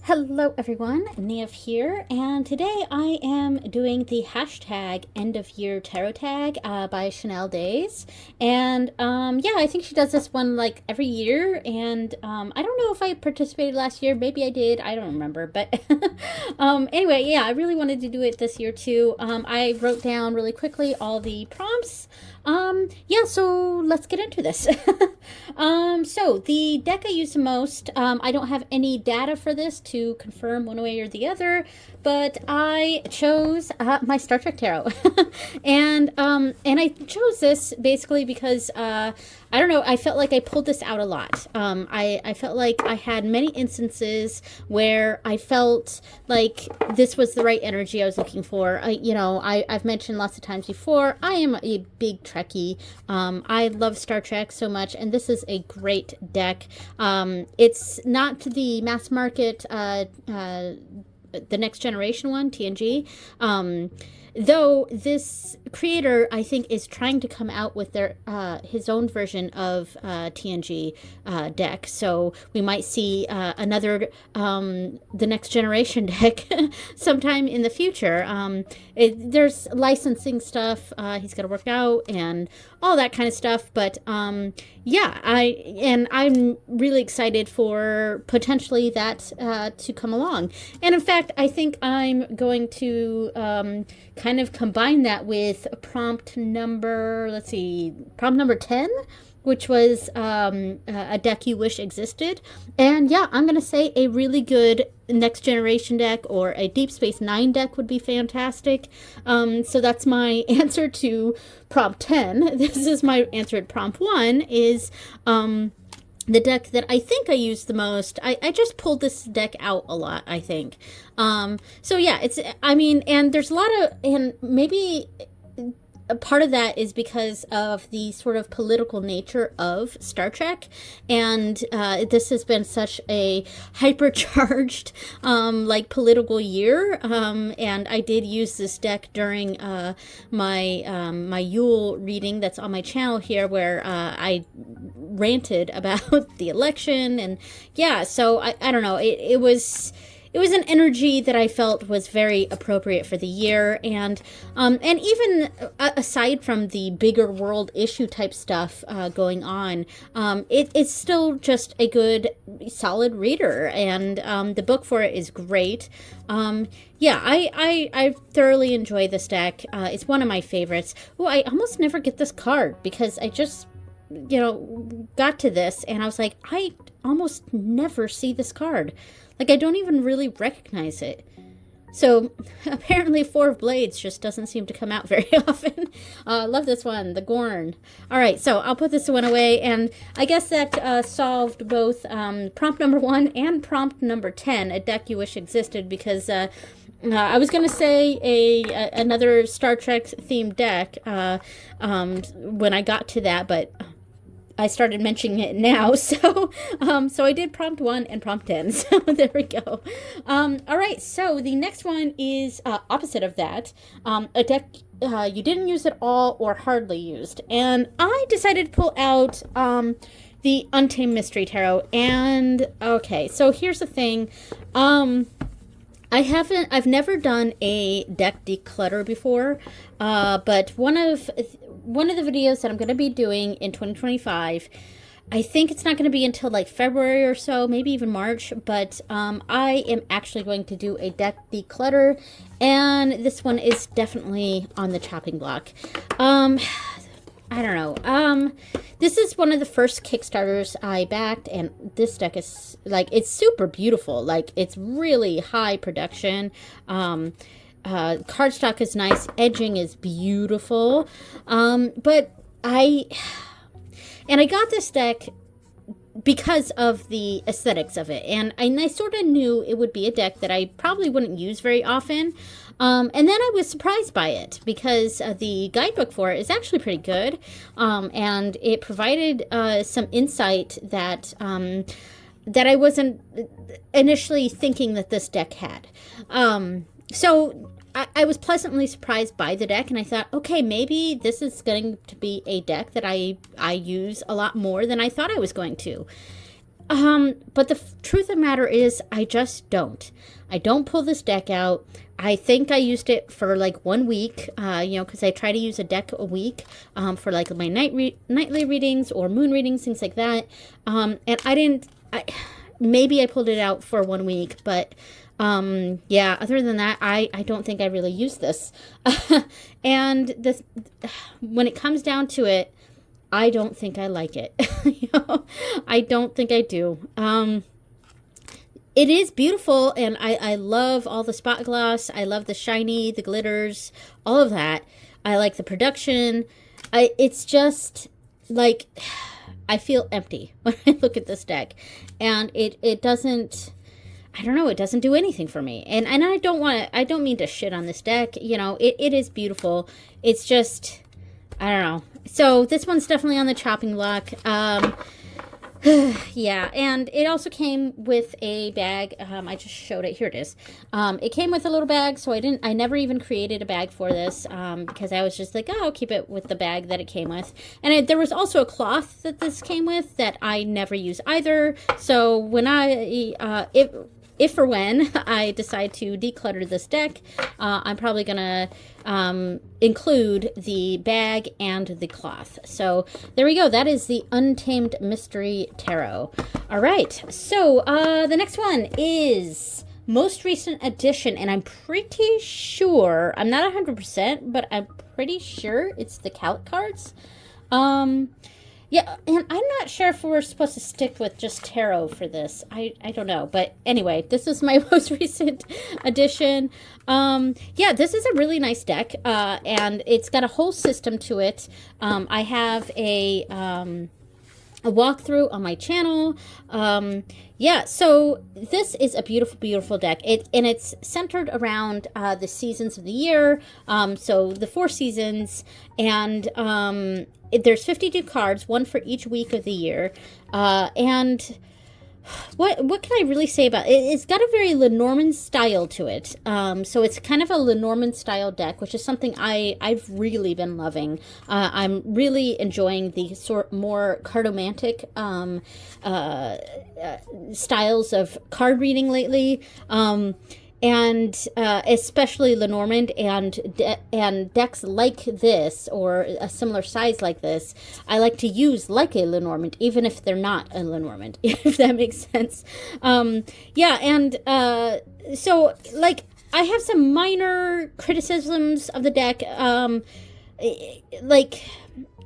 Hello everyone, Nev here, and today I am doing the hashtag end of year tarot tag by Chanel Days. And yeah, I think she does this one like every year, and I don't know if I participated last year, maybe I did, I don't remember, but anyway, yeah, I really wanted to do it this year too. I wrote down really quickly all the prompts. Yeah, so let's get into this. So the deck I use the most, I don't have any data for this to confirm one way or the other, but I chose my Star Trek Tarot. And I chose this basically because I don't know, I felt like I pulled this out a lot. I felt like I had many instances where I felt like this was the right energy I was looking for. I've mentioned lots of times before, I am a big Trekkie. I love Star Trek so much, and this is a great deck. It's not the mass market, the Next Generation one, TNG. Though this creator, I think, is trying to come out with their his own version of TNG deck. So we might see another the Next Generation deck sometime in the future. There's licensing stuff he's got to work out and all that kind of stuff. But yeah, I'm really excited for potentially that to come along. And in fact, I think I'm going to kind of combine that with prompt number, prompt number 10, which was a deck you wish existed. And yeah, I'm going to say a really good Next Generation deck or a Deep Space Nine deck would be fantastic. So that's my answer to prompt 10. This is my answer at prompt 1 is the deck that I think I use the most. I just pulled this deck out a lot, I think. So yeah, and there's a lot of, and maybe a part of that is because of the sort of political nature of Star Trek, and this has been such a hypercharged political year, and I did use this deck during my Yule reading that's on my channel here, where I ranted about the election, and yeah, so I don't know, it was an energy that I felt was very appropriate for the year, and even aside from the bigger world issue type stuff going on, it's still just a good, solid reader, and the book for it is great. Yeah, I thoroughly enjoy this deck. It's one of my favorites. Oh, I almost never get this card because I just got to this and I was like, I almost never see this card. Like, I don't even really recognize it. So apparently Four of Blades just doesn't seem to come out very often. Love this one, the Gorn. All right, so I'll put this one away, and I guess that solved both prompt number 1 and prompt number 10, a deck you wish existed, because I was going to say another Star Trek themed deck when I got to that, but I started mentioning it now, so I did prompt 1 and prompt 10, so there we go. All right, so the next one is opposite of that, a deck you didn't use at all or hardly used, and I decided to pull out the Untamed Mystery Tarot, and okay, so here's the thing. I've never done a deck declutter before, but one of the videos that I'm going to be doing in 2025, I think it's not going to be until like February or so, maybe even March, but I am actually going to do a deck declutter, and this one is definitely on the chopping block. I don't know. This is one of the first Kickstarters I backed, and this deck is, like, it's super beautiful. Like, it's really high production. Cardstock is nice. Edging is beautiful. But I got this deck because of the aesthetics of it, and I sort of knew it would be a deck that I probably wouldn't use very often, and then I was surprised by it because the guidebook for it is actually pretty good, and it provided some insight that I wasn't initially thinking that this deck had. So I was pleasantly surprised by the deck, and I thought, okay, maybe this is going to be a deck that I use a lot more than I thought I was going to. But the truth of the matter is, I just don't. I don't pull this deck out. I think I used it for like 1 week, because I try to use a deck a week for like my nightly readings or moon readings, things like that. And maybe I pulled it out for 1 week, but yeah, other than that, I don't think I really use this. And this, when it comes down to it, I don't think I like it. I don't think I do. It is beautiful, and I love all the spot gloss. I love the shiny, the glitters, all of that. I like the production. It's just like I feel empty when I look at this deck, and it doesn't. I don't know. It doesn't do anything for me, and I don't mean to shit on this deck. It is beautiful. It's just I don't know. So this one's definitely on the chopping block. Yeah, and it also came with a bag. I just showed it. Here it is. It came with a little bag, so I never even created a bag for this because I was just like, oh, I'll keep it with the bag that it came with. And there was also a cloth that this came with that I never use either. So when if or when I decide to declutter this deck, I'm probably gonna include the bag and the cloth. So there we go. That is the Untamed Mystery Tarot. All right. So the next one is most recent edition, and I'm pretty sure, I'm not 100%, but I'm pretty sure it's the Calic cards. Yeah, and I'm not sure if we're supposed to stick with just tarot for this. I don't know. But anyway, this is my most recent edition. Yeah, this is a really nice deck, and it's got a whole system to it. I have a walkthrough on my channel. Yeah, so this is a beautiful, beautiful deck. It's centered around the seasons of the year. So the 4 seasons, and there's 52 cards, one for each week of the year. And what can I really say about it? It's got a very Lenormand style to it. So it's kind of a Lenormand style deck, which is something I've really been loving. I'm really enjoying the more cartomantic styles of card reading lately. And especially Lenormand and decks like this, or a similar size like this, I like to use like a Lenormand, even if they're not a Lenormand, if that makes sense. Yeah, and so, like, I have some minor criticisms of the deck. Like,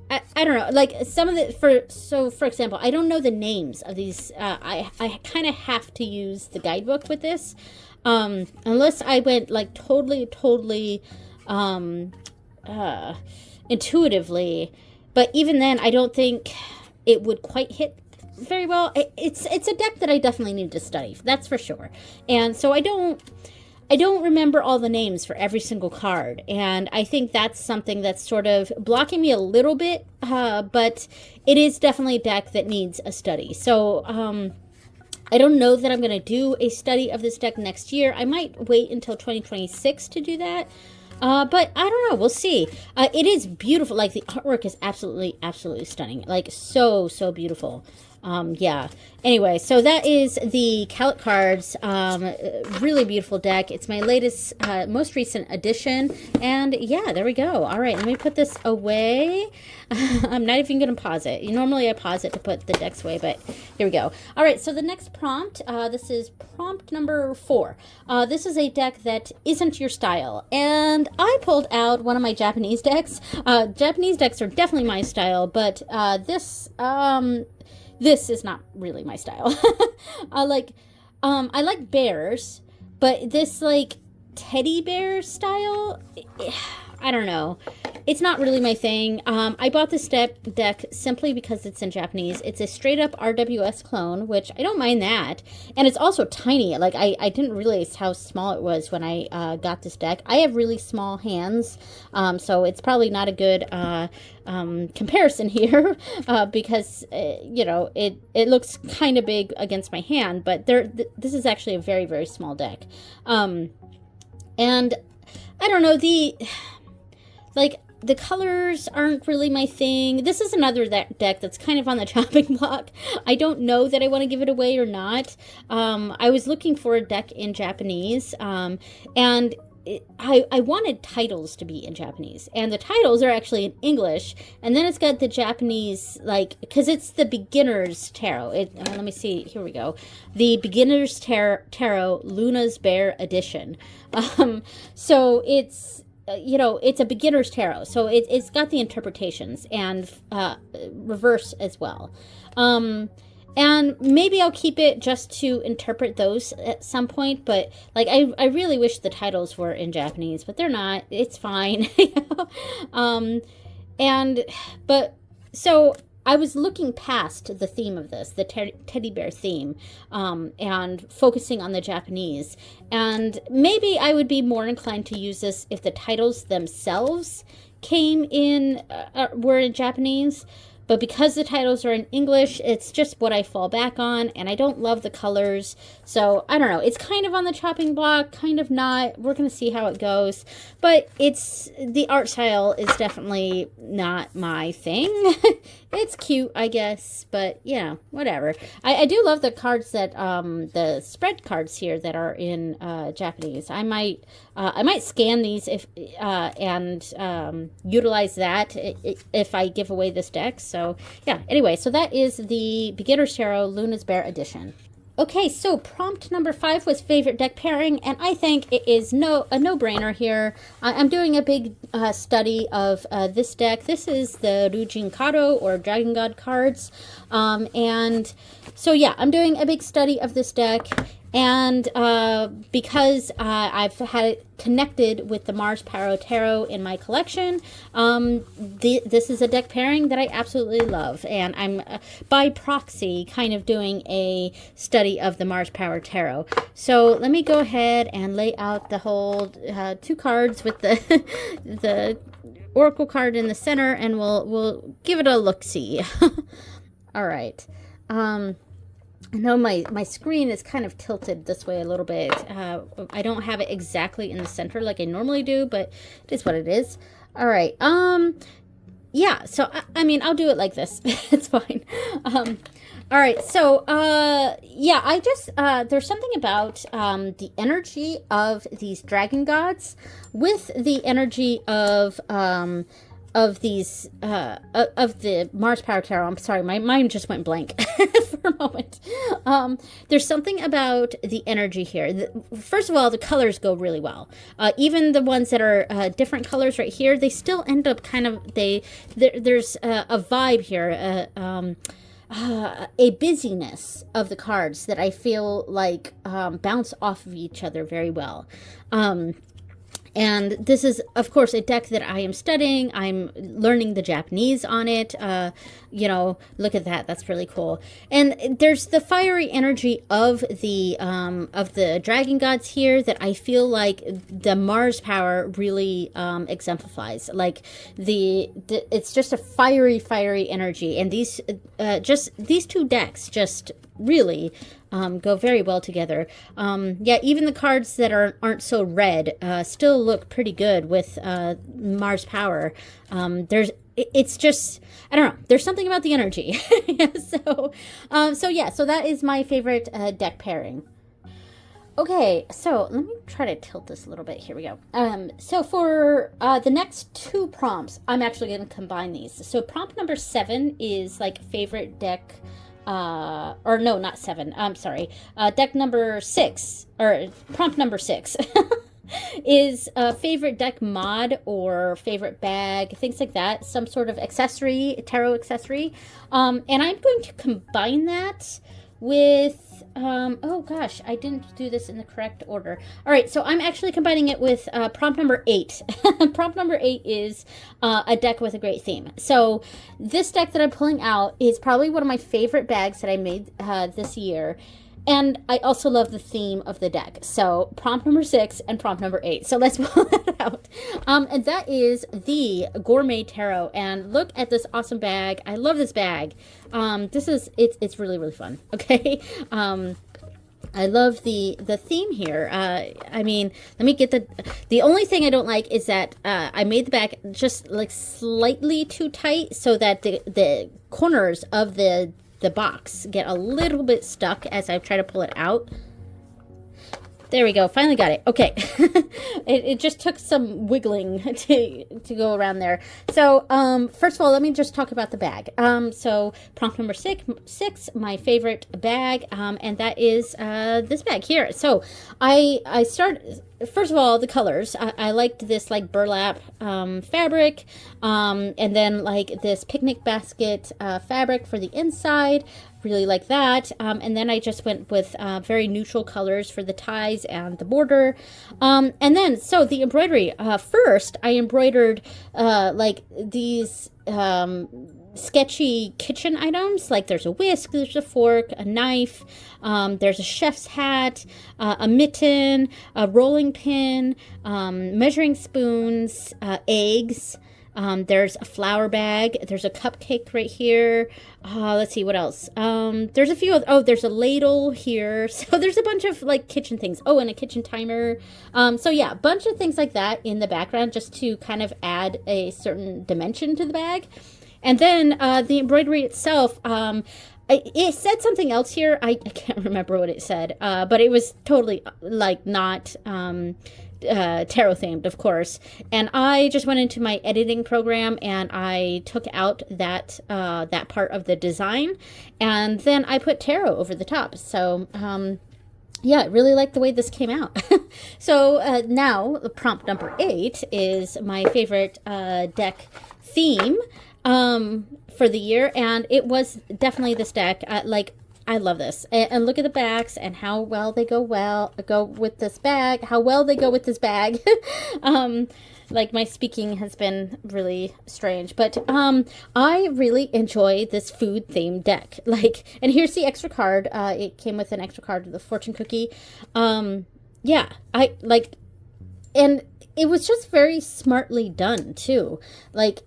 I don't know, like some of the, for example, I don't know the names of these. I kind of have to use the guidebook with this. Unless I went like totally intuitively, but even then I don't think it would quite hit very well. It's a deck that I definitely need to study, that's for sure. And so I don't remember all the names for every single card, and I think that's something that's sort of blocking me a little bit, but it is definitely a deck that needs a study. So I don't know that I'm going to do a study of this deck next year. I might wait until 2026 to do that. But I don't know. We'll see. It is beautiful. Like, the artwork is absolutely, absolutely stunning. Like, so beautiful. Yeah. Anyway, so that is the Calic cards. Really beautiful deck. It's my latest, most recent edition. And yeah, there we go. All right, let me put this away. I'm not even going to pause it. Normally I pause it to put the decks away, but here we go. All right, so the next prompt, this is prompt number 4. This is a deck that isn't your style. And I pulled out one of my Japanese decks. Japanese decks are definitely my style, but this is not really my style. I like bears, but this, like, teddy bear style, I don't know. It's not really my thing. I bought this deck simply because it's in Japanese. It's a straight up RWS clone, which I don't mind that. And it's also tiny. Like, I didn't realize how small it was when I got this deck. I have really small hands, so it's probably not a good comparison here, because it looks kind of big against my hand, but this is actually a very, very small deck. And I don't know, the colors aren't really my thing. This is another deck that's kind of on the chopping block. I don't know that I want to give it away or not. I was looking for a deck in Japanese, and I wanted titles to be in Japanese, and the titles are actually in English, and then it's got the Japanese, like, because it's the Beginner's Tarot. Let me see, here we go. The Beginner's Tarot Luna's Bear Edition. So it's, you know, it's a beginner's tarot, so it's got the interpretations and reverse as well. And maybe I'll keep it just to interpret those at some point, but like I really wish the titles were in Japanese, but they're not. It's fine. You know? But so I was looking past the theme of this, the teddy bear theme, and focusing on the Japanese. And maybe I would be more inclined to use this if the titles themselves were in Japanese. But because the titles are in English, it's just what I fall back on, and I don't love the colors. So, I don't know. It's kind of on the chopping block, kind of not. We're going to see how it goes. But the art style is definitely not my thing. It's cute, I guess, but, yeah, whatever. I do love the cards that, the spread cards here that are in Japanese. I might scan these and utilize that if I give away this deck. So, yeah, anyway, so that is the Beginner's Tarot Luna's Bear Edition. Okay, so prompt number 5 was favorite deck pairing, and I think it is a no-brainer here. I'm doing a big study of this deck. This is the Rujin Kado, or Dragon God cards. And so, yeah, I'm doing a big study of this deck. And because I've had it connected with the Mars Power Tarot in my collection, this is a deck pairing that I absolutely love. And I'm, by proxy, kind of doing a study of the Mars Power Tarot. So let me go ahead and lay out the whole 2 cards with the, the Oracle card in the center, and we'll give it a look-see. All right. I know my screen is kind of tilted this way a little bit. I don't have it exactly in the center like I normally do, but it is what it is. All right. Yeah, so, I mean, I'll do it like this. It's fine. All right, so, yeah, I just, there's something about the energy of these dragon gods with the energy of these of the Mars Power Tarot. I'm sorry, my mind just went blank for a moment. There's something about the energy here. First of all, the colors go really well. Even the ones that are different colors right here, they still end up kind of there's a vibe here. A busyness of the cards that I feel like bounce off of each other very well. And this is, of course, a deck that I am studying. I'm learning the Japanese on it. You know, look at that. That's really cool. And there's the fiery energy of the dragon gods here that I feel like the Mars power really exemplifies. Like it's just a fiery energy. And these 2 decks just really go very well together. Yeah, even the cards that aren't so red still look pretty good with Mars power. It's just, I don't know, there's something about the energy. So that is my favorite deck pairing. Okay, so let me try to tilt this a little bit. Here we go. So for the next 2 prompts, I'm actually going to combine these. So prompt number 7 is like favorite deck, or no, not 7. I'm sorry. Deck number 6, or prompt number 6 is a favorite deck mod or favorite bag, things like that. Some sort of accessory, tarot accessory. And I'm going to combine that with, oh gosh, I didn't do this in the correct order. All right, so I'm actually combining it with prompt number 8. Prompt number 8 is a deck with a great theme. So this deck that I'm pulling out is probably one of my favorite bags that I made this year. And I also love the theme of the deck. So prompt number 6 and prompt number 8. So let's pull that out. And that is the Gourmet Tarot. And look at this awesome bag. I love this bag. It's really, really fun. Okay. I love the theme here. I mean, let me get the only thing I don't like is that I made the back just like slightly too tight so that the corners of the box get a little bit stuck as I try to pull it out. There we go. Finally got it. Okay. it just took some wiggling to go around there. So, first of all, let me just talk about the bag. So prompt number six, my favorite bag, and that is this bag here. So I started, first of all, the colors. I liked this like burlap fabric, and then like this picnic basket fabric for the inside. Really like that, and then I just went with very neutral colors for the ties and the border, and then so the embroidery, first I embroidered like these sketchy kitchen items, like there's a whisk, there's a fork, a knife, there's a chef's hat, a mitten, a rolling pin, measuring spoons, eggs. There's a flour bag. There's a cupcake right here. Let's see what else. There's a few. There's a ladle here. So there's a bunch of like kitchen things. Oh, and a kitchen timer. So yeah, a bunch of things like that in the background just to kind of add a certain dimension to the bag. And then the embroidery itself. It said something else here. I can't remember what it said. But it was totally like not. Tarot themed, of course, and I just went into my editing program and I took out that that part of the design, and then I put tarot over the top. So yeah, I really like the way this came out. So now prompt number 8 is my favorite deck theme for the year, and it was definitely this deck. I love this, and look at the backs and how well they go with this bag. How well they go with this bag. Like my speaking has been really strange, but I really enjoy this food themed deck. Like, and here's the extra card. It came with an extra card of the fortune cookie. Yeah, I like, and it was just very smartly done too. Like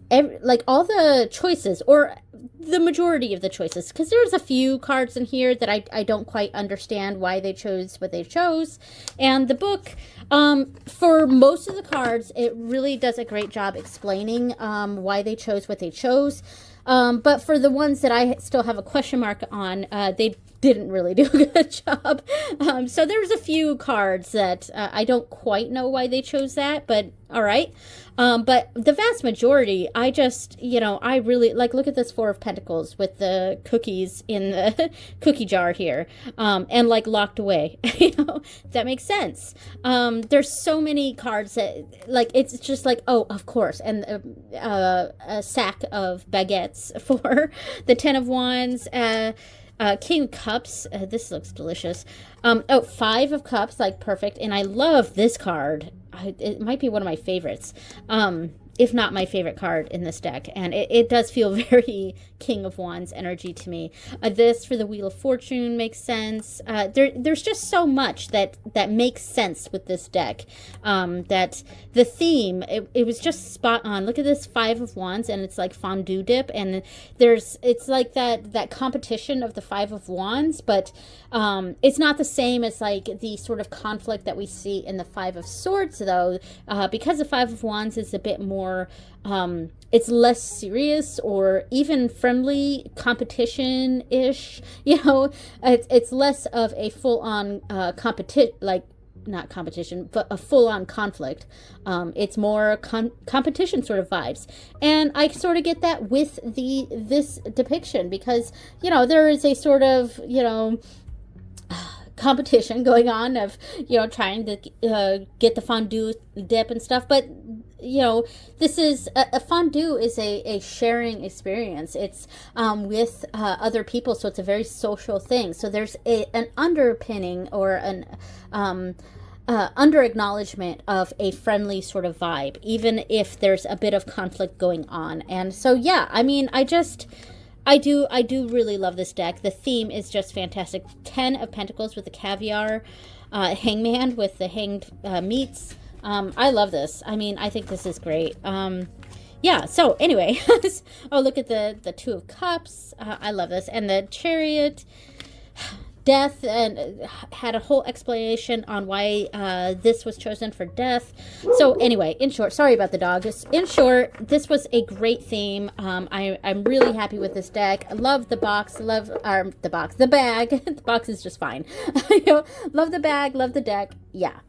all the choices, or the majority of the choices, because there's a few cards in here that I don't quite understand why they chose what they chose. And the book, for most of the cards, it really does a great job explaining why they chose what they chose. But for the ones that I still have a question mark on, they didn't really do a good job. So there's a few cards that I don't quite know why they chose that, but all right. But the vast majority, I just, I really like, look at this 4 of Pentacles with the cookies in the cookie jar here, and like locked away. That makes sense. There's so many cards that like, it's just like, oh, of course. And a sack of baguettes for the 10 of Wands, King of Cups. This looks delicious. 5 of Cups, like perfect. And I love this card. It might be one of my favorites, if not my favorite card in this deck. And it does feel very King of Wands energy to me. This for the Wheel of Fortune makes sense. There's just so much that makes sense with this deck. That the theme, it was just spot on. Look at this 5 of Wands, and it's like fondue dip, and it's like that competition of the 5 of Wands, but it's not the same as like the sort of conflict that we see in the 5 of Swords, though, because the 5 of Wands is a bit more, it's less serious or even friendly competition-ish. It's less of a full-on not competition, but a full-on conflict. It's more competition sort of vibes, and I sort of get that with this depiction, because there is a sort of competition going on of trying to get the fondue dip and stuff, but this is a fondue is a sharing experience. It's with other people, so it's a very social thing. So there's an underpinning or an under acknowledgement of a friendly sort of vibe, even if there's a bit of conflict going on. And so yeah, I mean, I do really love this deck. The theme is just fantastic. 10 of Pentacles with the caviar, Hangman with the hanged meats. I love this. I mean, I think this is great. Yeah, so anyway, oh, look at the 2 of Cups. I love this. And the Chariot. death, and had a whole explanation on why this was chosen for death. So anyway, in short, sorry about the dog. In short, this was a great theme. I'm really happy with this deck. I love the box, love the bag. The box is just fine. Love the bag, love the deck. Yeah.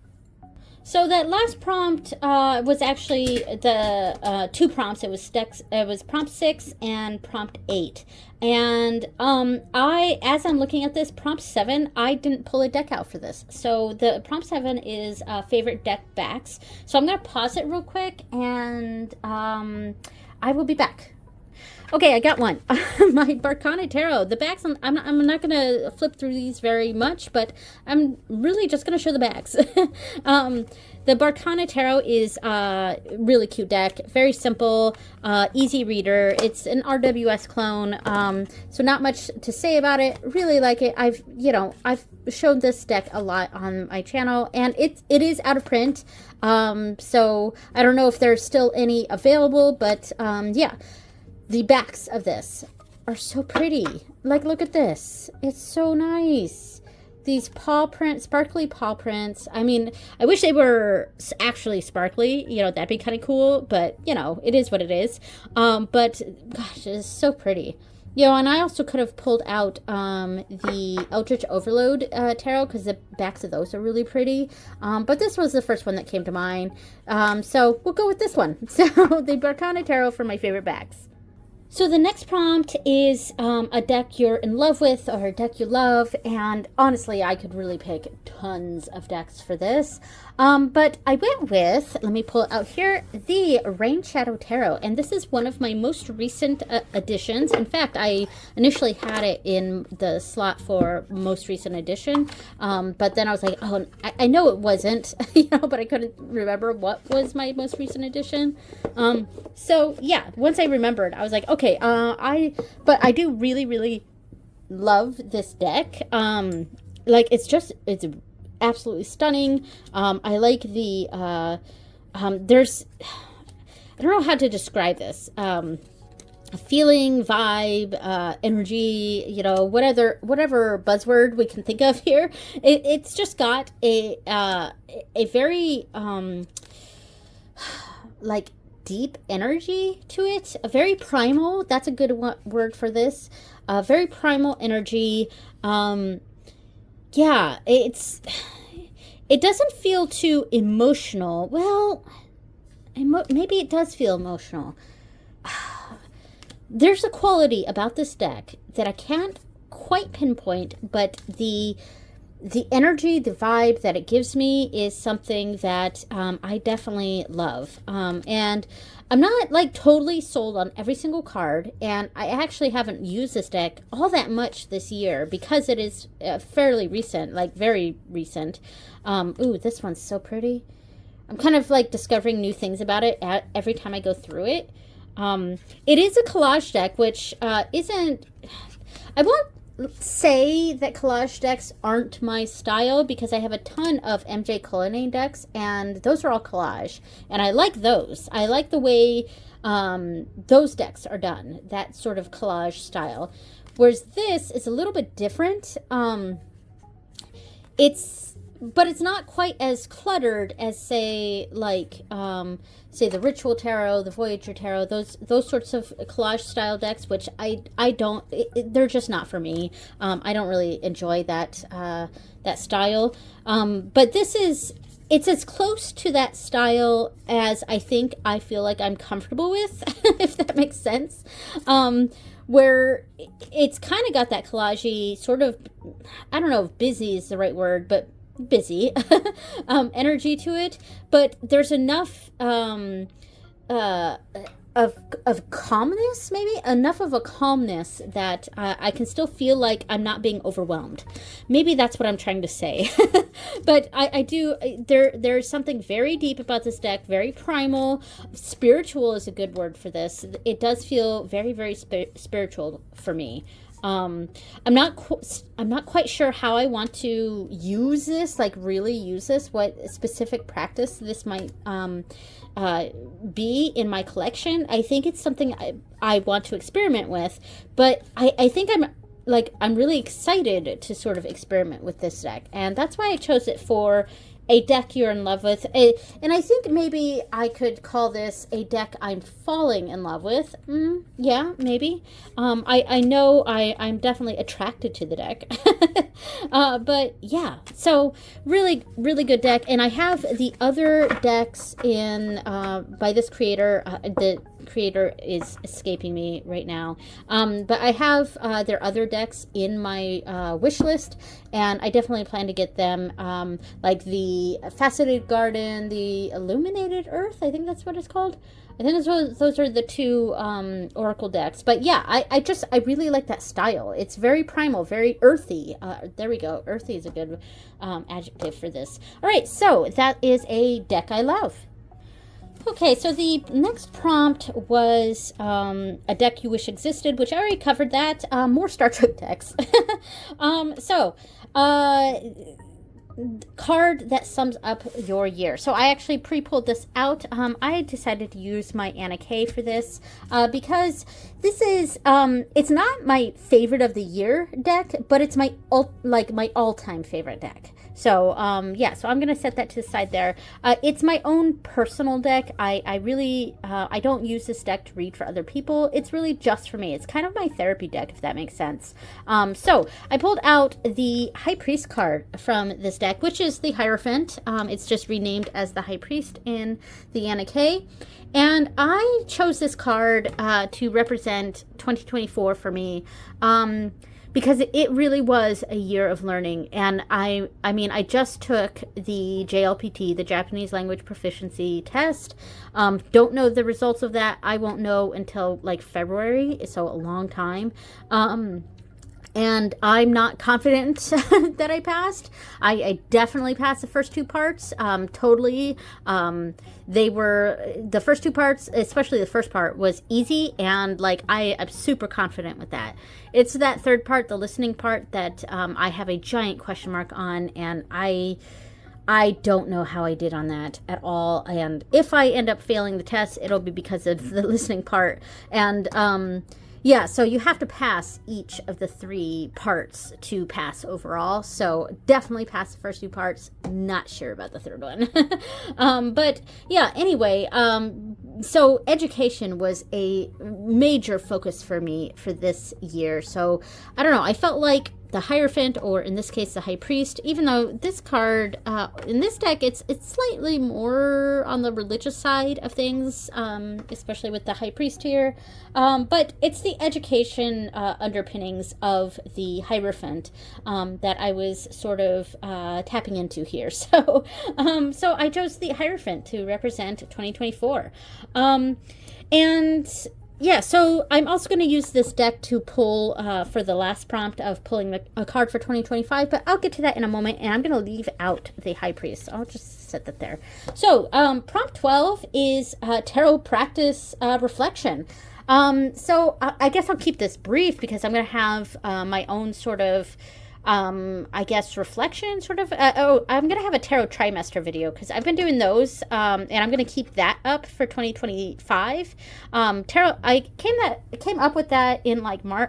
So that last prompt was actually the two prompts. It was prompt 6 and prompt 8. And as I'm looking at this, prompt 7, I didn't pull a deck out for this. So the prompt 7 is favorite deck backs. So I'm going to pause it real quick, and I will be back. Okay, I got one. My Barkana Tarot. The backs, I'm not going to flip through these very much, but I'm really just going to show the backs. The Barkana Tarot is a really cute deck. Very simple, easy reader. It's an RWS clone, so not much to say about it. Really like it. I've showed this deck a lot on my channel, and it is out of print. So I don't know if there's still any available, but yeah. The backs of this are so pretty. Like, look at this. It's so nice. These paw prints, sparkly paw prints. I mean, I wish they were actually sparkly. That'd be kind of cool. But, it is what it is. But, gosh, it is so pretty. And I also could have pulled out the Eldritch Overload tarot, because the backs of those are really pretty. But this was the first one that came to mind. So we'll go with this one. So the Barkana Tarot for my favorite backs. So the next prompt is a deck you're in love with or a deck you love, and honestly, I could really pick tons of decks for this. But I went with, let me pull it out here, the Rain Shadow Tarot, and this is one of my most recent additions. In fact, I initially had it in the slot for most recent edition, but then I was like, oh, I know it wasn't, but I couldn't remember what was my most recent edition. So yeah, once I remembered, I was like, okay, but I do really, really love this deck. Like, it's absolutely stunning. I like the, there's, I don't know how to describe this. Feeling, vibe, energy, whatever buzzword we can think of here. It's just got a very, like, deep energy to it. A very primal, that's a good word for this. Very primal energy. Yeah, it doesn't feel too emotional. Well, maybe it does feel emotional. There's a quality about this deck that I can't quite pinpoint, but the energy, the vibe that it gives me is something that I definitely love. And I'm not like totally sold on every single card, and I actually haven't used this deck all that much this year because it is fairly recent, like very recent. Ooh, this one's so pretty. I'm kind of like discovering new things about it every time I go through it. It is a collage deck, which isn't, I won't say that collage decks aren't my style, because I have a ton of MJ Cullinane decks, and those are all collage, and I like those. I like the way those decks are done, that sort of collage style. Whereas this is a little bit different. But it's not quite as cluttered as, say, like, say the Ritual Tarot, the Voyager Tarot, those sorts of collage style decks, which I don't, they're just not for me. I don't really enjoy that that style. But it's as close to that style as I feel like I'm comfortable with, if that makes sense. Where it's kind of got that collage-y sort of, I don't know if busy is the right word, but busy energy to it, but there's enough of calmness, maybe enough of a calmness that I can still feel like I'm not being overwhelmed. Maybe that's what I'm trying to say. But I do, there's something very deep about this deck, very primal. Spiritual is a good word for this. It does feel very, very spiritual for me. I'm not quite sure how I want to use this, like really use this, what specific practice this might be in my collection. I think it's something I want to experiment with, but I think like I'm really excited to sort of experiment with this deck, and that's why I chose it for a deck you're in love with. And I think maybe I could call this a deck I'm falling in love with. Yeah, maybe. I know I'm definitely attracted to the deck. But yeah, so really, really good deck. And I have the other decks in by this creator. The creator is escaping me right now. But I have their other decks in my wish list, and I definitely plan to get them, like the Faceted Garden, the Illuminated Earth, I think that's what it's called. I think those are the two Oracle decks. But yeah, I really like that style. It's very primal, very earthy. There we go. Earthy is a good adjective for this. All right, so that is a deck I love. Okay, so the next prompt was a deck you wish existed, which I already covered that. More Star Trek decks. Card that sums up your year. So I actually pre-pulled this out. I decided to use my Anna K for this because this is it's not my favorite of the year deck, but it's my all-time favorite deck. So yeah, so I'm gonna set that to the side there. It's my own personal deck. I really I don't use this deck to read for other people. It's really just for me. It's kind of my therapy deck, if that makes sense. So I pulled out the High Priest card from this deck, which is the Hierophant. It's just renamed as the High Priest in the Anna K. And I chose this card to represent 2024 for me. Because it really was a year of learning. And I mean, I just took the JLPT, the Japanese Language Proficiency Test. Don't know the results of that. I won't know until like February, so a long time. And I'm not confident that I passed. I definitely passed the first two parts. Totally. They were, the first two parts, especially the first part, was easy. And like, I am super confident with that. It's that third part, the listening part, that I have a giant question mark on. And I don't know how I did on that at all. And if I end up failing the test, it'll be because of the listening part. And, yeah, so you have to pass each of the three parts to pass overall. So definitely pass the first two parts. Not sure about the third one. But yeah, anyway, so education was a major focus for me for this year. So I don't know, I felt like the Hierophant, or in this case the High Priest, even though this card in this deck it's slightly more on the religious side of things, especially with the High Priest here, but it's the education underpinnings of the Hierophant that I was sort of tapping into here. So so I chose the Hierophant to represent 2024, and yeah, so I'm also going to use this deck to pull for the last prompt of pulling a card for 2025, but I'll get to that in a moment, and I'm going to leave out the High Priest. I'll just set that there. So prompt 12 is Tarot Practice Reflection. So I guess I'll keep this brief because I'm going to have my own sort of I guess reflection sort of. I'm gonna have a tarot trimester video because I've been doing those, and I'm gonna keep that up for 2025. Tarot, I came up with that in like May,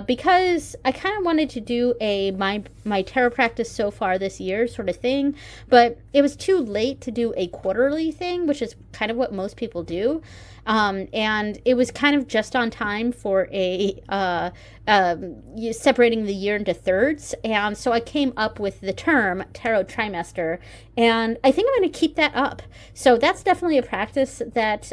because I kind of wanted to do a my tarot practice so far this year sort of thing, but it was too late to do a quarterly thing, which is kind of what most people do. And it was kind of just on time for a separating the year into thirds, and so I came up with the term tarot trimester, and I think I'm going to keep that up. So that's definitely a practice that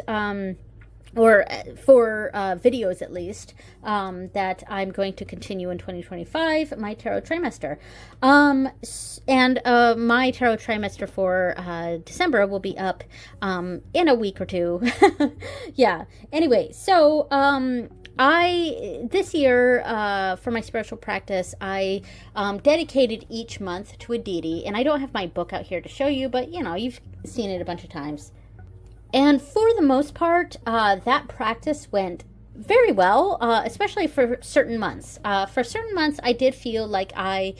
or for videos at least, that I'm going to continue in 2025, my tarot trimester. And my tarot trimester for December will be up in a week or two. Yeah, anyway, so this year, for my spiritual practice, I dedicated each month to a deity, and I don't have my book out here to show you, but you know, you've seen it a bunch of times. And for the most part, that practice went very well, especially for certain months. For certain months, I did feel like I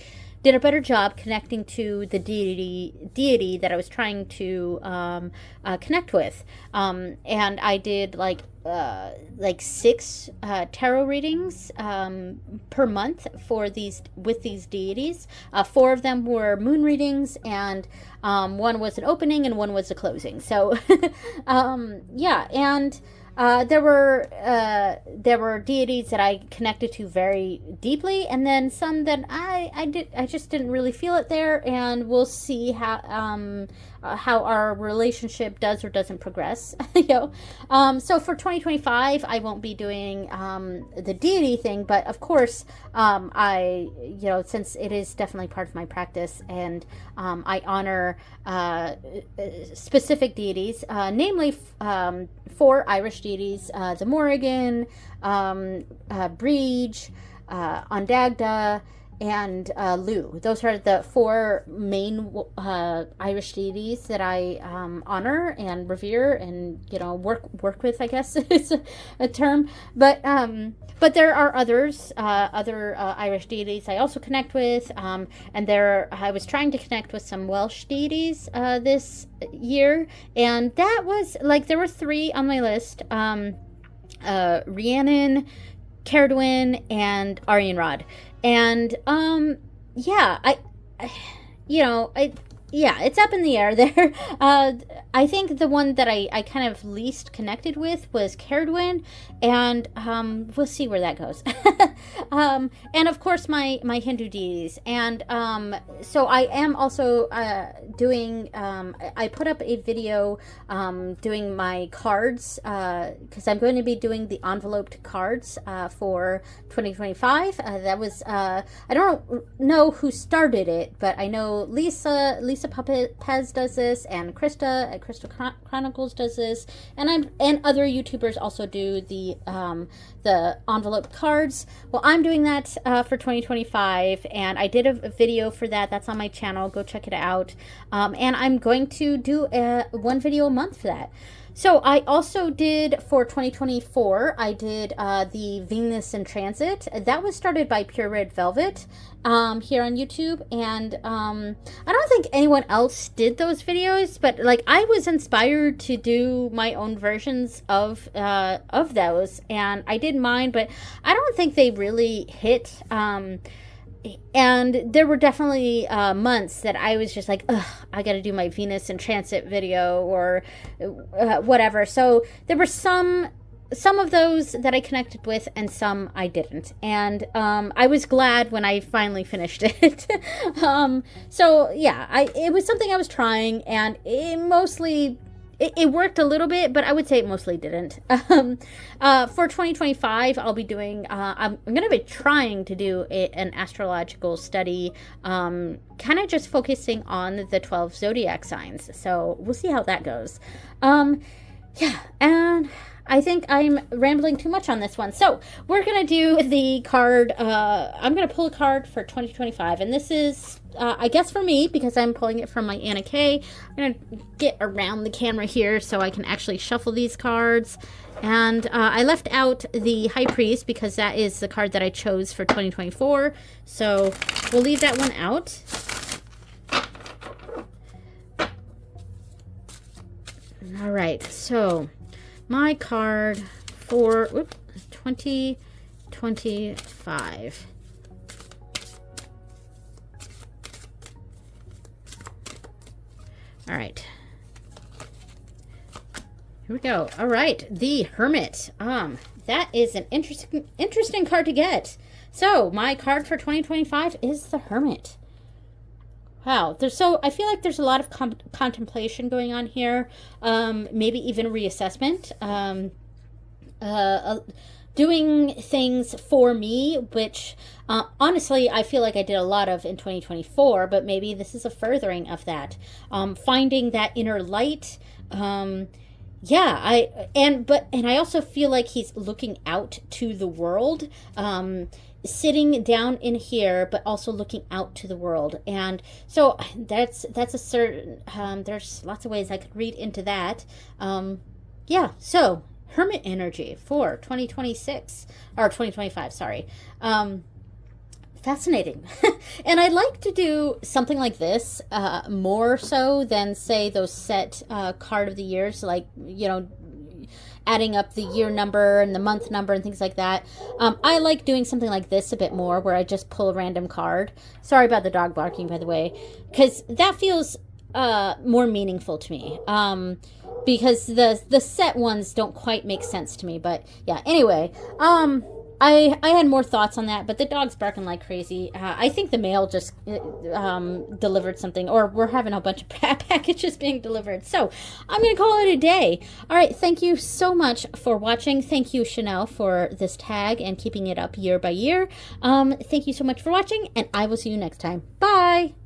did a better job connecting to the deity that I was trying to connect with. And I did like 6 tarot readings per month for these deities. 4 of them were moon readings, and one was an opening and one was a closing. So yeah, and there were deities that I connected to very deeply, and then some that I just didn't really feel it there, and we'll see how our relationship does or doesn't progress. So for 2025, I won't be doing the deity thing, but of course, since it is definitely part of my practice, and I honor specific deities, namely 4 Irish deities: the Morrigan, Breege, Ondagda, and Lugh. Those are the 4 main Irish deities that I honor and revere and work with, I guess is a term. But there are other Irish deities I also connect with, and I was trying to connect with some Welsh deities this year, and that was like, there were 3 on my list: Rhiannon, Caradwyn, and Arianrhod. And it's up in the air there. I think the one that I kind of least connected with was Caradwyn, and we'll see where that goes. And of course my Hindu deities, and so I am also doing. I put up a video doing my cards, because I'm going to be doing the enveloped cards for 2025. That was I don't know who started it, but I know Lisa Pez does this, and Krista at Crystal Chronicles does this, and other YouTubers also do the envelope cards. Well, I'm doing that for 2025, and I did a video for that. That's on my channel. Go check it out. And I'm going to do 1 video a month for that. So I also did, for 2024, I did the Venus in Transit. That was started by Pure Red Velvet here on YouTube. And I don't think anyone else did those videos, but like, I was inspired to do my own versions of those. And I did mine, but I don't think they really hit. And there were definitely months that I was just like, ugh, I got to do my Venus in Transit video or whatever. So there were some of those that I connected with, and some I didn't. And I was glad when I finally finished it. So yeah, it was something I was trying, and it worked a little bit, but I would say it mostly didn't. For 2025, I'll be doing, I'm going to be trying to do an astrological study, kind of just focusing on the 12 zodiac signs. So we'll see how that goes. Yeah, and I think I'm rambling too much on this one. So we're going to do the card. I'm going to pull a card for 2025. And this is, I guess for me, because I'm pulling it from my Anna Kay. I'm going to get around the camera here so I can actually shuffle these cards. And I left out the High Priest because that is the card that I chose for 2024. So we'll leave that one out. All right, so my card for 2025. All right. Here we go. All right, the Hermit. That is an interesting card to get. So, my card for 2025 is the Hermit. Wow, I feel like there's a lot of contemplation going on here, maybe even reassessment, doing things for me, which honestly I feel like I did a lot of in 2024, but maybe this is a furthering of that, finding that inner light. Yeah, I also feel like he's looking out to the world, sitting down in here, but also looking out to the world. And so that's a certain, there's lots of ways I could read into that. Yeah, so Hermit energy for 2026, or 2025, sorry. fascinating. And I like to do something like this more so than, say, those set card of the years, like, you know, adding up the year number and the month number and things like that. I like doing something like this a bit more, where I just pull a random card. Sorry about the dog barking, by the way, because that feels more meaningful to me. Because the set ones don't quite make sense to me. But yeah, anyway, I had more thoughts on that, but the dog's barking like crazy. I think the mail just delivered something, or we're having a bunch of packages being delivered. So I'm going to call it a day. All right, thank you so much for watching. Thank you, Chanel, for this tag and keeping it up year by year. Thank you so much for watching, and I will see you next time. Bye!